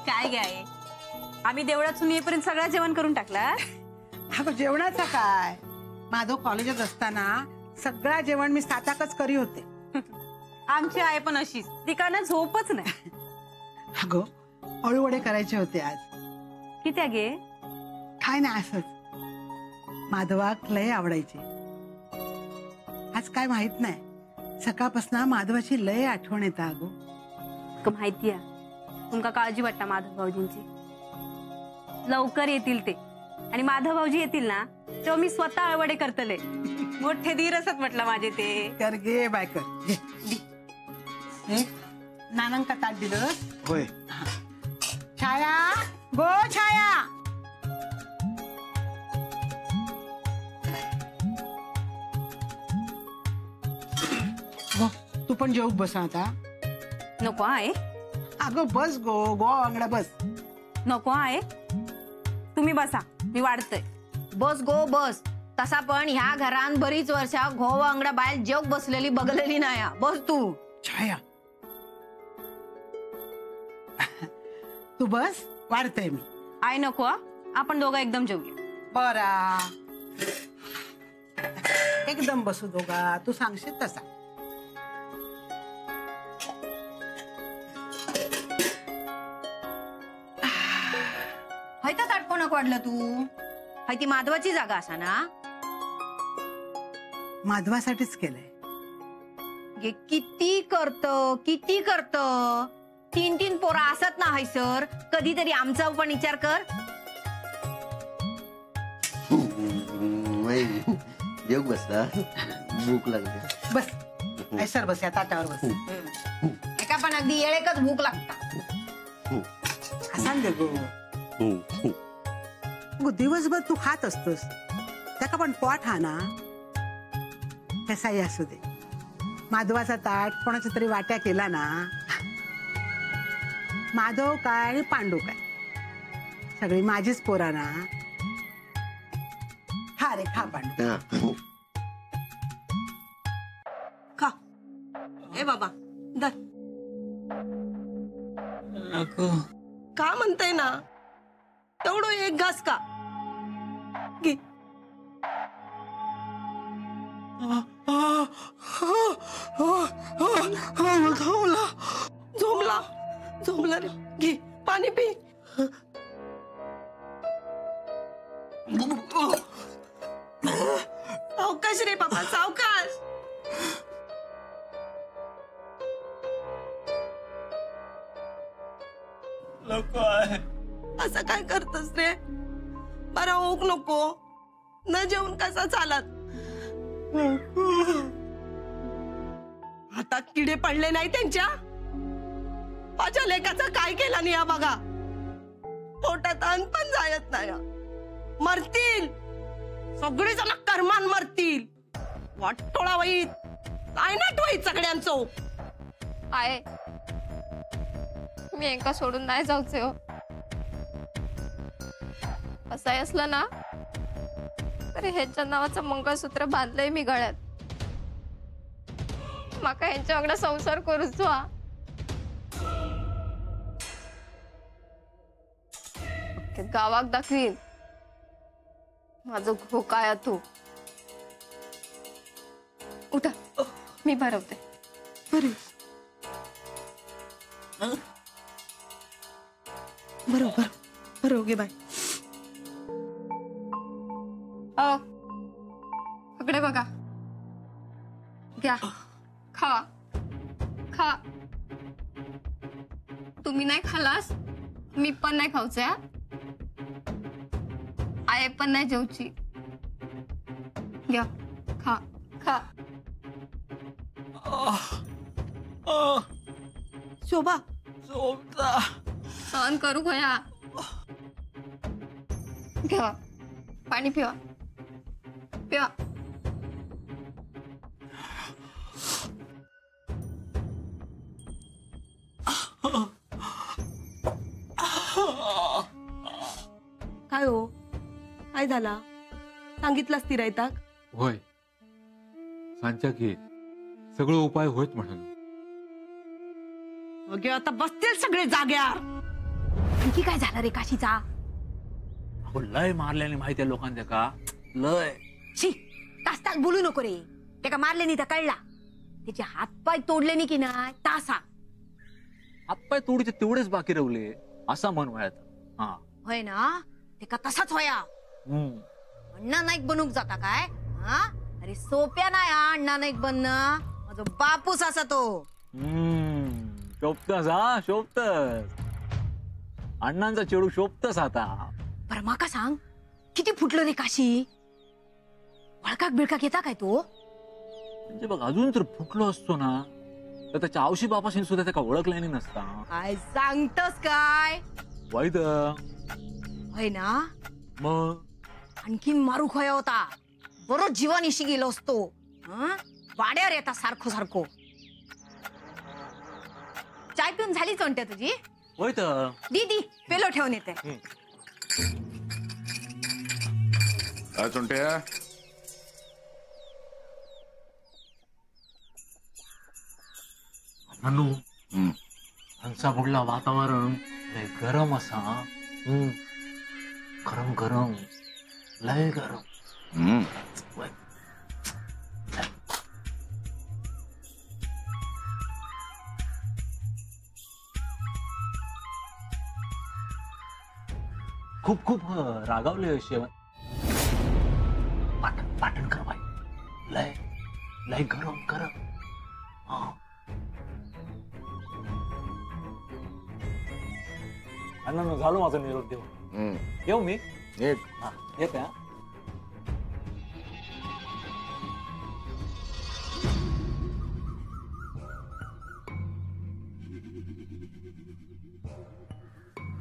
काय काय आम्ही देवळातून येईपर्यंत सगळं जेवण करून टाकला. अगं जेवणाचा काय, माधव कॉलेजात असताना सगळं जेवण मी साताकच करी होते. आमची आई पण अशीच, तिकाना झोपच नाही. अगं अळूवडे करायचे होते आज. किती गे? काय नाही असंच, माधवाक लय आवडायचे. आज काय माहित नाही, सकाळपासून माधवाची लय आठवण येते. अगो माहिती आहे तुमका काळजी वाटता माधव भाऊजींची. लवकर येतील ते, आणि माधव भाऊजी येतील ना तेव्हा मी स्वतः अळवडे करतले. मोठे धीर असत म्हटलं माझे ते. कर गे बाय कर. नानांका ताट दिलं होय. छाया, गो छाया. गो तू पण जेवू बस आता. नको आहे. अगं बस गो, गो अंगडा बस. नको आहे, तुम्ही बसा, मी वाढतय. बस गो बस. तसा पण ह्या घरान बरीच वर्षा घोव अंगडा बाहेर जेव बसलेली बघलेली नाही. बस तू. छाया तू बस, वाढतय मी. आई नको, आपण दोघं एकदम जेवूया. बरा एकदम बसू दोघा, तू सांगशील तसा. हैता ताट कोणाक वाढलं तू? है ती माधवाची जागा असा ना? माधवासाठीच केलंय. किती करत 3-3 पोरा असत ना हैसर. कधीतरी आमचा पण विचार कर. जेव बसला, भूक लागली. बस ऐसर बस, या ताटावर बस. एका पण अगदी येळेकच भूक लागता. हसान दे गो. गो दिवसभर तू खात असतोस, त्याका पण पोट हा ना. कसाही असू दे, माधवाचा ताट कोणाच्या तरी वाट्या केला ना. माधव काय आणि पांडू काय सगळी माझीच पोरा ना. खा रे खा पांडू, खा. ए बाबा दर. नको. का म्हणताय ना, तेवढं एक घास का घे. झोमला रे. घे पाणी पी. सावकाश रे बाबा, सावकाश. नको आहे. असं काय करतस रे? बरा होऊक नको. न जेवून कसा चालत? हातात किडे पडले नाही त्यांच्या? माझ्या लेकाचं काय केलं नाही बघा. पोटात अन्न पण जायत नाही. मरतील सगळे जण, कर्मान मरतील. वाटोळा वाईट काय नाट वाईट सगळ्यांचं. आहे मी एका सोडून नाही जाऊचे हो. असं असलं ना तरी ह्याच्या नावाचं मंगळसूत्र बांधलंय मी गळ्यात. माका ह्यांच्या वांगडा संसार करूचो हा. गावाक दाखवीन माझं घो काय तू. उठा, मी भरवते. बरोबर घे बाय. इकडे बघा, घ्या खावा. खा. तुम्ही नाही खालास, मी पण नाही खाऊचे. आई पण नाही जेवची. घ्या खा खा. शोभा झोपता. सहन करू खोया. घ्या पाणी पिवा पिवा. काय हो, काय झाला? सांगितलंस ती रायताक? होय, सांच्या की सगळं उपाय होत म्हणून. आता बसतील सगळे जाग्यावर. आणखी काय झालं रे काशीचा? अहो लय मारल्याने माहिती आहे लोकांना का लय. शी तास बोलू नको रे. ते का मारले नाही तर कळला. त्याचे हातपाय तोडले नाही की नाही तासा. हातपाय तोडीचे तेवढेच बाकी रावले असा मन वयात. हा होय ना. ते का तसाच होया. अण्णा नाईक बनूक जाता काय? हा अरे सोप्या नाही अण्णा नाईक बनणं. माझा बापूस असा तो. शोभतस हा शोभतस. अण्णांचा चेडू शोभतस आता. बरं माका सांग किती फुटलं रे काशी? वळकाक बिळकाक येता काय तो? म्हणजे बघ अजून तर फुटलो असतो ना तर त्याच्या आवशी बापाशी सुद्धा त्याला ओळखल्याने नसता. काय सांगतस काय? वाईट होय ना. मग आणखीन मारू खोया होता. बरोच जीवानिशी गेलो असतो. वाड्यावर येता सारखो सारखो. चाय पिऊन झाली चोंट्या तुझी? वाईट दीदी पेलो ठेवून येते. काय चोंट्या? ननू हंसा बुडला वातावरण लय गरम असा. गरम गरम लय गरम. खूप खूप रागावले शेवण. पाटण कर बाई. लय लय गरम गरम. हा अण्णा झालो माझा निरोप देऊ. येऊ मी येते.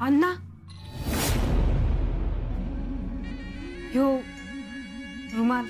अण्णा ह्यो रुमाल.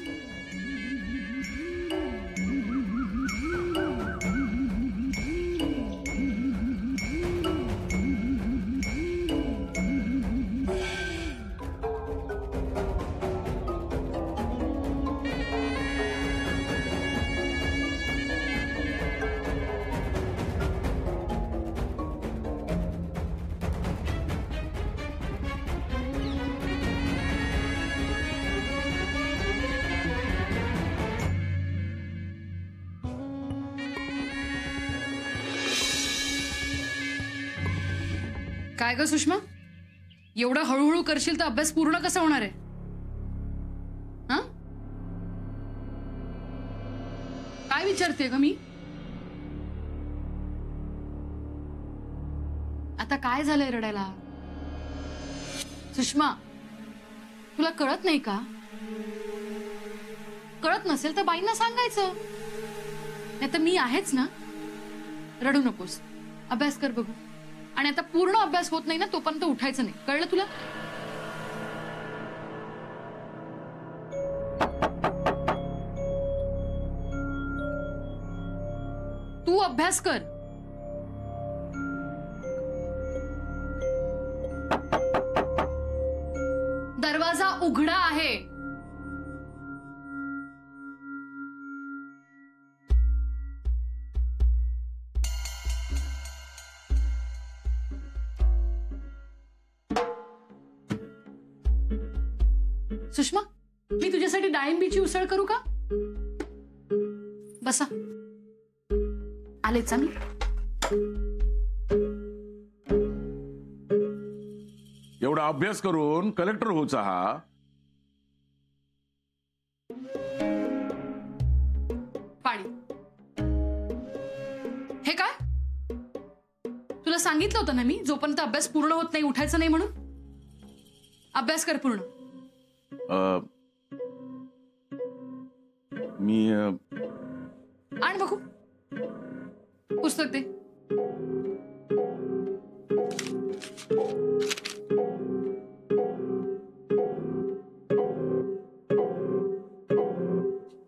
काय ग सुषमा, एवढं हळूहळू करशील तर अभ्यास पूर्ण कसा होणार आहे? हा काय विचारते ग मी? आता काय झालंय रडायला? सुषमा तुला कळत नाही का? कळत नसेल तर बाईंना सांगायचं. नाही तर मी आहेच ना. रडू नकोस, अभ्यास कर बघू. आणि आता पूर्ण अभ्यास होत नाही ना तोपर्यंत उठायचं नाही, कळलं तुला? तू अभ्यास कर. दरवाजा उघडा आहे. सुषमा मी तुझ्यासाठी डाळिंबीची उसळ करू का? बसा, आलेच मी. एवढा अभ्यास करून कलेक्टर होचा हा? पाणी हे काय? तुला सांगितलं होतं ना मी, जोपर्यंत अभ्यास पूर्ण होत नाही उठायचं नाही म्हणून. अभ्यास कर पूर्ण. मी आण बघू पुस्तक दे.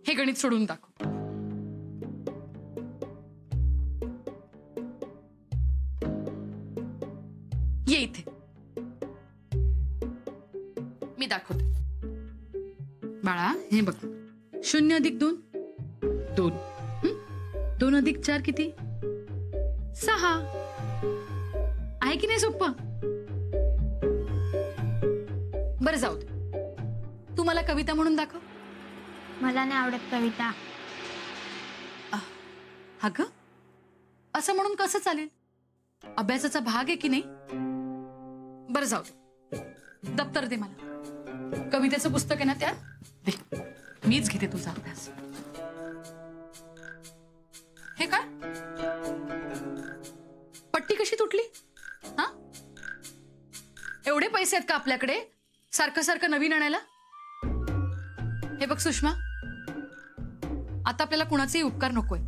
हे गणित सोडून दाखव. ये इथे, मी दाखवते. बाळा हे बघ, 0 अधिक 2 2. 2 अधिक 4 किती? 6. आहे की नाही सोप्पं? बरं जाऊ दे, तू मला कविता म्हणून दाखव. मला नाही आवडत कविता. अगं असं म्हणून कसं चालेल? अभ्यासाचा भाग आहे की नाही. बरं जाऊ दे, दप्तर दे मला. कवितेचं पुस्तक आहे ना त्यात दे, मीच घेते तुझा अभ्यास. हे काय पट्टी कशी तुटली? हा, एवढे पैसे आहेत का आपल्याकडे सारखं सारखं नवीन आणायला? हे बघ सुषमा, आता आपल्याला कुणाचेही उपकार नकोय.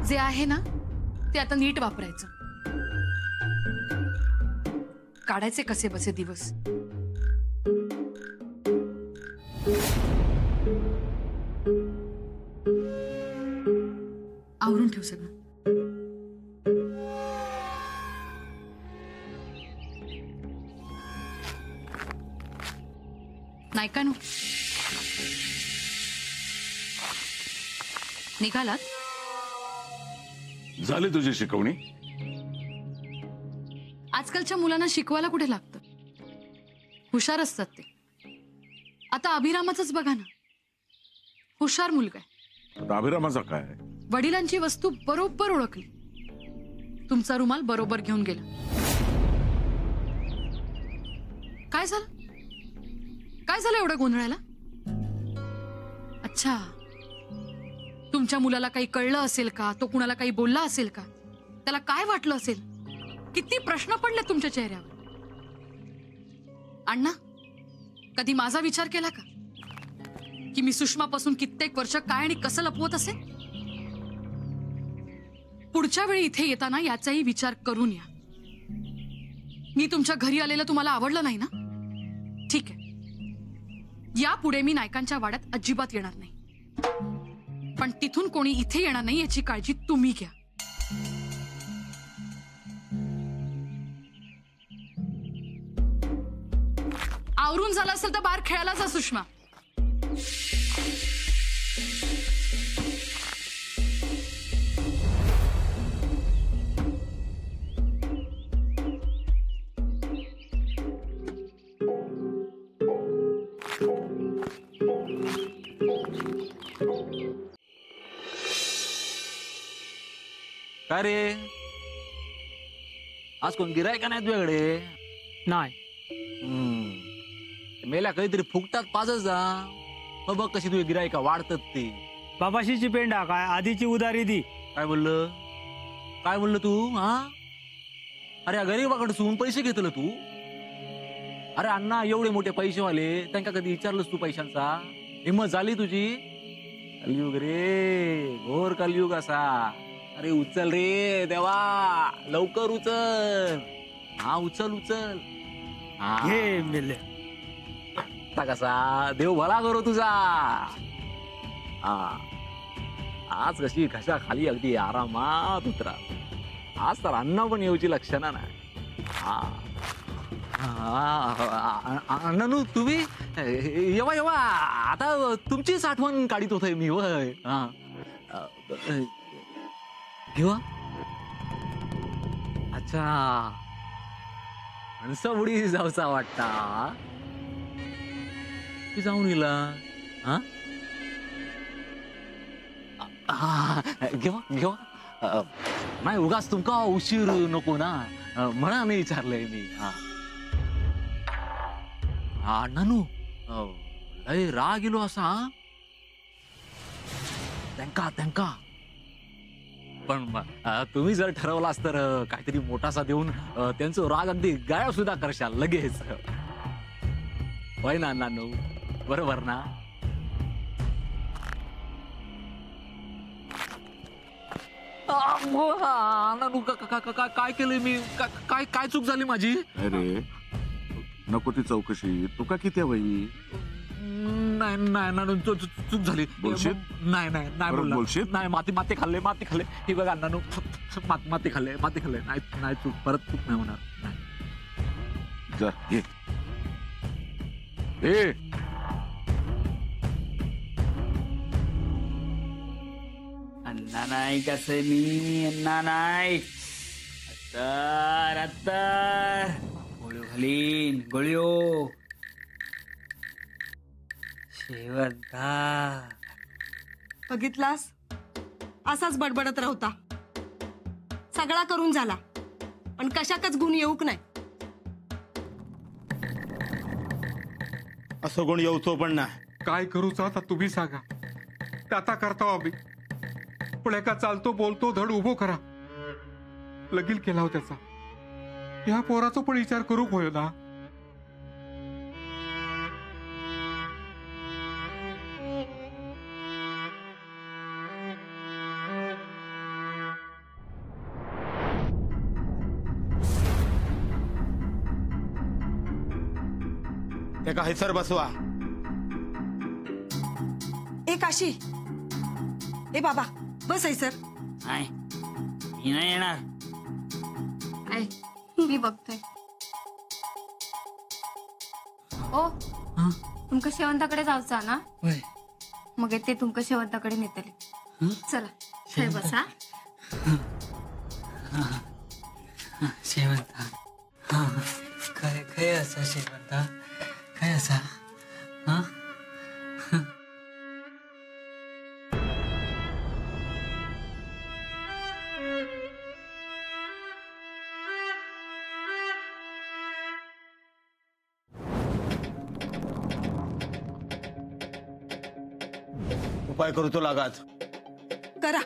जे आहे ना ते आता नीट वापरायचं. काढायचे कसे बसे दिवस. आवरून ठेव सगळं. नाही का नो निघालात? झाली तुझी शिकवणी? आजकालच्या मुलांना शिकवायला कुठे लागतं, हुशार असतात ते. आता अभिरामाचंच बघा ना, हुशार मुलगा आहे. आता अभिरामाचा काय? वडिलांची वस्तू बरोबर ओळखली, तुमचा रुमाल बरोबर घेऊन गेला. काय झालं? काय झालं एवढं गोंधळायला? अच्छा, तुमच्या मुलाला काही कळलं असेल का? तो कुणाला काही बोलला असेल का? त्याला काय वाटलं असेल? किती प्रश्न पडले तुमच्या चेहऱ्यावर. अण्णा, कधी माझा विचार केला का की मी सुषमापासून कित्येक वर्ष काय आणि कसं लपवत असेल? पुढच्या वेळी इथे येताना याचाही विचार करून या. मी तुमच्या घरी आलेलं तुम्हाला आवडलं नाही ना? ठीक आहे, यापुढे मी नायकांच्या वाड्यात अजिबात येणार नाही. पण तिथून कोणी इथे येणार नाही याची काळजी तुम्ही घ्या. आवरून झालं असेल तर बाहेर खेळायला जा सुषमा. काय रे, आज कोण गिरायका नाही तुझ्याकडे? नाही. मेल्या काहीतरी फुकटात पाजत जा. बघ कशी तुझी गिरायका वाढतात ते. बाबाशीची पेंडा काय आधीची उदारी दी. काय बोललं तू? हा, अरे या गरीबाकडसून पैसे घेतलं तू? अरे अण्णा एवढे मोठे पैसेवाले, त्यांना कधी विचारलंस तू पैशांचा? हिंमत झाली तुझी? कलयुग रे, घोर कलयुग असा. अरे उचल रे देवा, लवकर उचल. हा उचल. हे मेले कसा देव भला करो तुझा. हा, आज कशी घशा खाली अगदी आरामात उतरा. आज तर अण्णा पण येऊची लक्षणा नाही. अण्णानू तुम्ही येवा आता तुमचीच आठवण काढीत होतय मी. वय घेवा. अच्छा, हंसबुडी जाऊचा वाटता. जाऊन येला. घेवा. नाही उगाच तुमका उशीर नको ना म्हणा मी विचारलंय मी. अण्णानू लय राग गेलो असा त्यांका. पण तुम्ही जर ठरवलास तर काहीतरी मोठासा देऊन त्यांचं राग अगदी गायब सुद्धा करशाल लगेच. होय ना अण्णानू, बरोबर ना? अण्णानू काय केलंय मी? काय चूक झाली माझी? अरे नको ती चौकशी. तू का किती बाई? नाही चूक झाली. नाही बोलला. नाही माती खाल्ले. ही बघा अण्णानू, माती खाल्ले. नाही चूक, परत चूक नाही होणार. जा ये. अण्णा नाही कसं मी अण्णा नाही. अत्तर गोळ्यो घालीन गोळ्यो. शेवंता बघितलास, असाच बडबडत राहता. सगळा करून झाला पण कशाकच गुण येऊक नाही. असं गुण येऊचो पण नाही. काय करूचा आता तुम्ही सांगा. ते आता करता आम्ही, पण एका चालतो बोलतो धड उभो करा. लगीन केला हो त्याचा. ह्या पोराचा पण विचार करू होय ना. एका हैसर बसवा. ए काशी, ए बाबा बस आहे सर. नाही मी नाही येणार. आई मी बघतोय. ओ तुमका शेवंताकडे जाऊचा ना. मग ते तुमका शेवंताकडे नेतले. चला थंय बसा. शेवंता काय काय असा शेवंता काय असा. हा उपाय करू तो लागाच. करा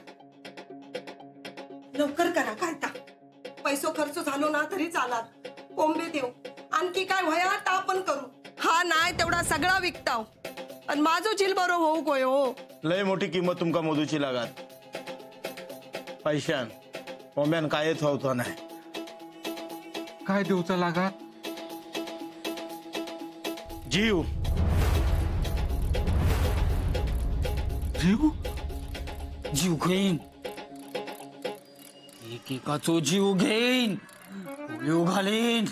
लवकर करा. काय ता पैसो खर्च झालो ना तरी चालात. कोंबे देऊ आणखी काय व्हया ता पण करू. हा नाही तेवढा सगळा विकताव आणि माझो चिल बरो होऊ कोय. हो लय मोठी किंमत तुमका मोजूची लागात. पैशान कोंब्यान कायच होतो नाही. काय देऊचा लागा. जीव. जीव जीव घेईन. एकेकाचो जीव घेईन. गोळ्यो घालीन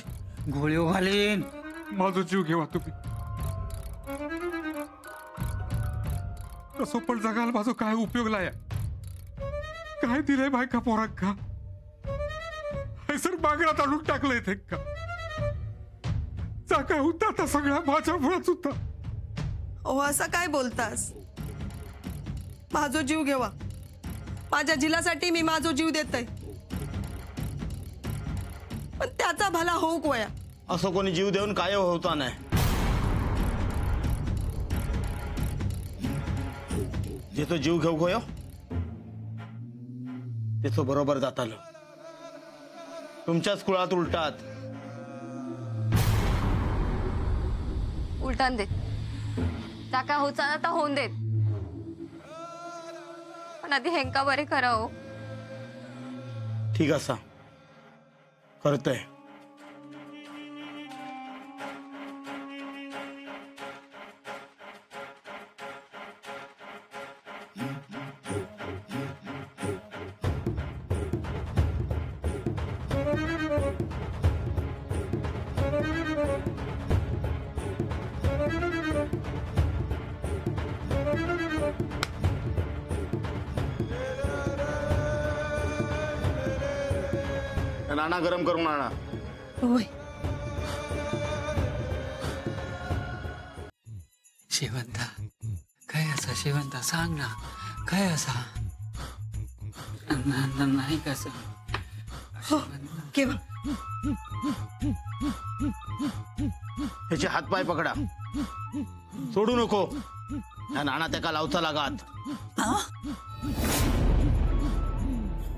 गोळ्यो घालीन. माझा जीव घेवा तुम्ही. कसो पण जगाल माझा काय उपयोग लाया. काय दिलंय बायका पोरांका. सर मागरात आणून टाकलंय ते का. काय होता आता सगळा माझ्या मुळाच होता. हो असं काय बोलतास. माझो जीव घेवा. माझ्या जिलासाठी मी माझो जीव देतय पण त्याचा भला होऊ कोया. असं कोणी जीव देऊन काय होता नाही. जे तो जीव घेऊ खोयो ते तो बरोबर जातालो. तुमच्याच कुळात उलटात. उलटान देत. जाका होचा ना तर होऊन देत. पण आधी हेंका बरे करा. हो ठीक असा करतोय. नाना गरम करून आणा. होय शेवंता काय असा. शेवंता सांग ना काय असा. नाही कसं. हो केव्हा ह्याचे हातपाय पकडा. सोडू नको. या नाना त्याका लावता लागात.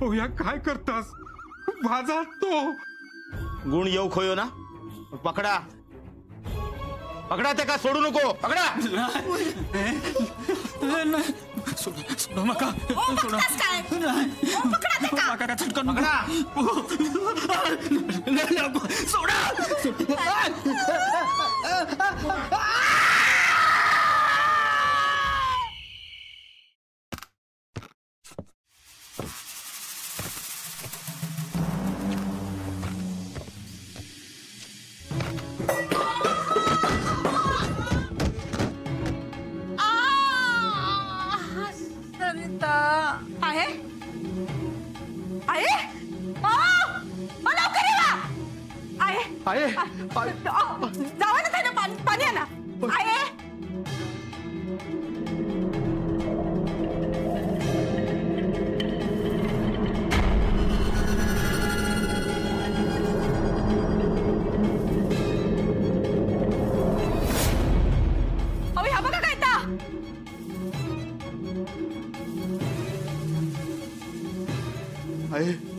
हो या काय करतास. माझा तो गुण येऊ खोयो ना. पकडा पकडा त्याका. सोडू नको. पकडा. आहे आहे मला करेवा आहे आहे जावा ना त्याला पाणी आणा. आहे आहे